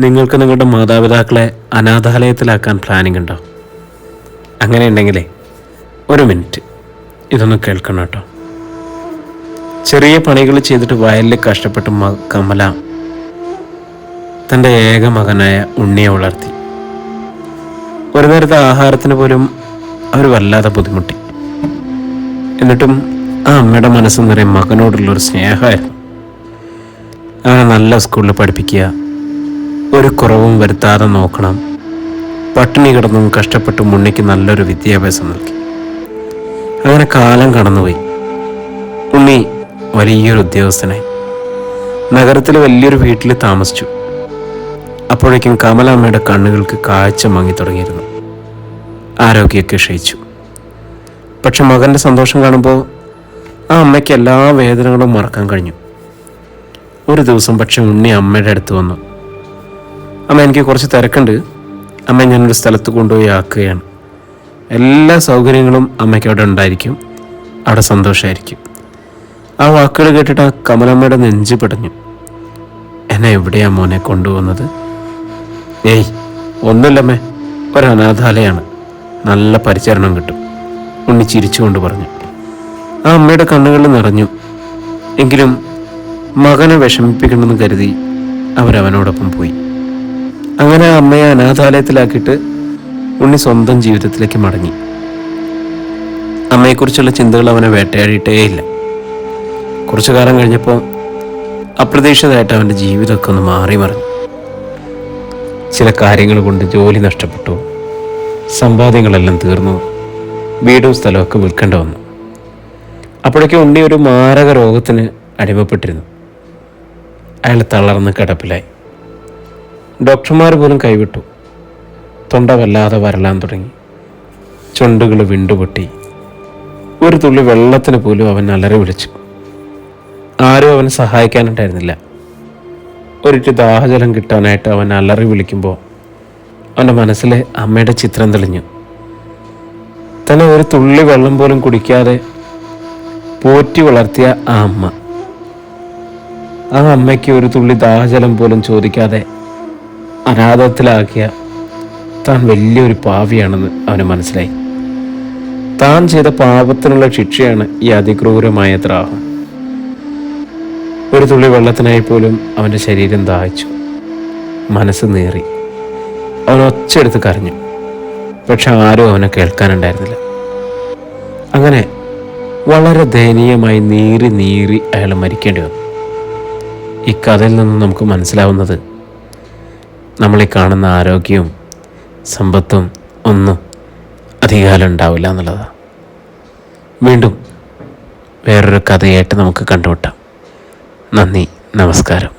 നിങ്ങൾക്ക് നിങ്ങളുടെ മാതാപിതാക്കളെ അനാഥാലയത്തിലാക്കാൻ പ്ലാനിങ് ഉണ്ടോ? അങ്ങനെയുണ്ടെങ്കിലേ ഒരു മിനിറ്റ് ഇതൊന്ന് കേൾക്കണം കേട്ടോ. ചെറിയ പണികൾ ചെയ്തിട്ട് വയലിൽ കഷ്ടപ്പെട്ട് കമല തൻ്റെ ഏക മകനായ ഉണ്ണിയെ വളർത്തി. ഒരു നേരത്തെ ആഹാരത്തിന് പോലും അവർ വല്ലാതെ ബുദ്ധിമുട്ടി. എന്നിട്ടും ആ അമ്മയുടെ മനസ്സ് നിറയെ മകനോടുള്ളൊരു സ്നേഹമായിരുന്നു. അവനെ നല്ല സ്കൂളിൽ പഠിപ്പിക്കുക, ഒരു കുറവും വരുത്താതെ നോക്കണം, പട്ടിണി കിടന്നും കഷ്ടപ്പെട്ടും ഉണ്ണിക്ക് നല്ലൊരു വിദ്യാഭ്യാസം നൽകി. അങ്ങനെ കാലം കടന്നുപോയി. ഉണ്ണി വലിയൊരു ഉദ്യോഗസ്ഥനായി നഗരത്തിൽ വലിയൊരു വീട്ടിൽ താമസിച്ചു. അപ്പോഴേക്കും കമലാമ്മയുടെ കണ്ണുകൾക്ക് കാഴ്ച മങ്ങി തുടങ്ങിയിരുന്നു. ആരോഗ്യമൊക്കെ ക്ഷയിച്ചു. പക്ഷെ മകൻ്റെ സന്തോഷം കാണുമ്പോൾ ആ അമ്മയ്ക്ക് എല്ലാ വേദനകളും മറക്കാൻ കഴിഞ്ഞു. ഒരു ദിവസം പക്ഷെ ഉണ്ണി അമ്മയുടെ അടുത്ത് വന്നു. അമ്മ, എനിക്ക് കുറച്ച് തിരക്കുണ്ട്. അമ്മ, ഞാനൊരു സ്ഥലത്ത് കൊണ്ടുപോയി ആക്കുകയാണ്. എല്ലാ സൗകര്യങ്ങളും അമ്മയ്ക്ക് അവിടെ ഉണ്ടായിരിക്കും, അവിടെ സന്തോഷമായിരിക്കും. ആ വാക്കുകൾ കേട്ടിട്ട് ആ കമലമ്മയുടെ നെഞ്ച് പിടഞ്ഞു. എന്നെ എവിടെയാ മോനെ കൊണ്ടുപോകുന്നത്? ഏയ് ഒന്നുമില്ലമ്മേ, ഒരു അനാഥാലയാണ്, നല്ല പരിചരണം കിട്ടും, ഉണ്ണി ചിരിച്ചുകൊണ്ട് പറഞ്ഞു. ആ അമ്മയുടെ കണ്ണുകളിൽ നിറഞ്ഞു. എങ്കിലും മകനെ വിഷമിപ്പിക്കണമെന്ന് കരുതി അവരവനോടൊപ്പം പോയി. അങ്ങനെ അമ്മയെ അനാഥാലയത്തിലാക്കിയിട്ട് ഉണ്ണി സ്വന്തം ജീവിതത്തിലേക്ക് മടങ്ങി. അമ്മയെക്കുറിച്ചുള്ള ചിന്തകൾ അവനെ വേട്ടയാടിയിട്ടേയില്ല. കുറച്ചു കാലം കഴിഞ്ഞപ്പോൾ അപ്രതീക്ഷിതമായിട്ട് അവൻ്റെ ജീവിതമൊക്കെ ഒന്ന് മാറി മറിഞ്ഞു. ചില കാര്യങ്ങൾ കൊണ്ട് ജോലി നഷ്ടപ്പെട്ടു, സമ്പാദ്യങ്ങളെല്ലാം തീർന്നു, വീടും സ്ഥലമൊക്കെ വിൽക്കേണ്ട വന്നു. അപ്പോഴേക്കും ഉണ്ണി ഒരു മാരക രോഗത്തിന് അടിമപ്പെട്ടിരുന്നു. അയാൾ തളർന്ന് കിടപ്പിലായി. ഡോക്ടർമാർ പോലും കൈവിട്ടു. തൊണ്ട വല്ലാതെ വരളാൻ തുടങ്ങി, ചുണ്ടുകൾ വിണ്ടുപൊട്ടി. ഒരു തുള്ളി വെള്ളത്തിന് പോലും അവൻ അലറി വിളിച്ചു. ആരും അവനെ സഹായിക്കാനുണ്ടായിരുന്നില്ല. ഒരിറ്റ് ദാഹജലം കിട്ടാനായിട്ട് അവൻ അലറി വിളിക്കുമ്പോൾ അവൻ്റെ മനസ്സിലെ അമ്മയുടെ ചിത്രം തെളിഞ്ഞു. തന്നെ ഒരു തുള്ളി വെള്ളം പോലും കുടിക്കാതെ പോറ്റി വളർത്തിയ ആ അമ്മ, ആ അമ്മയ്ക്ക് ഒരു തുള്ളി ദാഹജലം പോലും ചോദിക്കാതെ അനാഥത്തിലാക്കിയ താൻ വലിയൊരു പാവിയാണെന്ന് അവന് മനസ്സിലായി. താൻ ചെയ്ത പാപത്തിനുള്ള ശിക്ഷയാണ് ഈ അതിക്രൂരമായ ദ്രോഹം. ഒരു തുള്ളി വെള്ളത്തിനായി പോലും അവൻ്റെ ശരീരം ദാഹിച്ചു, മനസ്സ് നീറി. അവൻ ഒച്ചയെടുത്ത് കരഞ്ഞു. പക്ഷെ ആരും അവനെ കേൾക്കാനുണ്ടായിരുന്നില്ല. അങ്ങനെ വളരെ ദയനീയമായി നീറി നീറി അയാൾ മരിക്കേണ്ടി വന്നു. ഈ കഥയിൽ നിന്നും നമുക്ക് മനസ്സിലാവുന്നത്, നമ്മളീ കാണുന്ന ആരോഗ്യവും സമ്പത്തും ഒന്നും അധികകാലം ഉണ്ടാവില്ല എന്നുള്ളതാണ്. വീണ്ടും വേറൊരു കഥയായിട്ട് നമുക്ക് കണ്ടുമുട്ടാം. നന്ദി, നമസ്കാരം.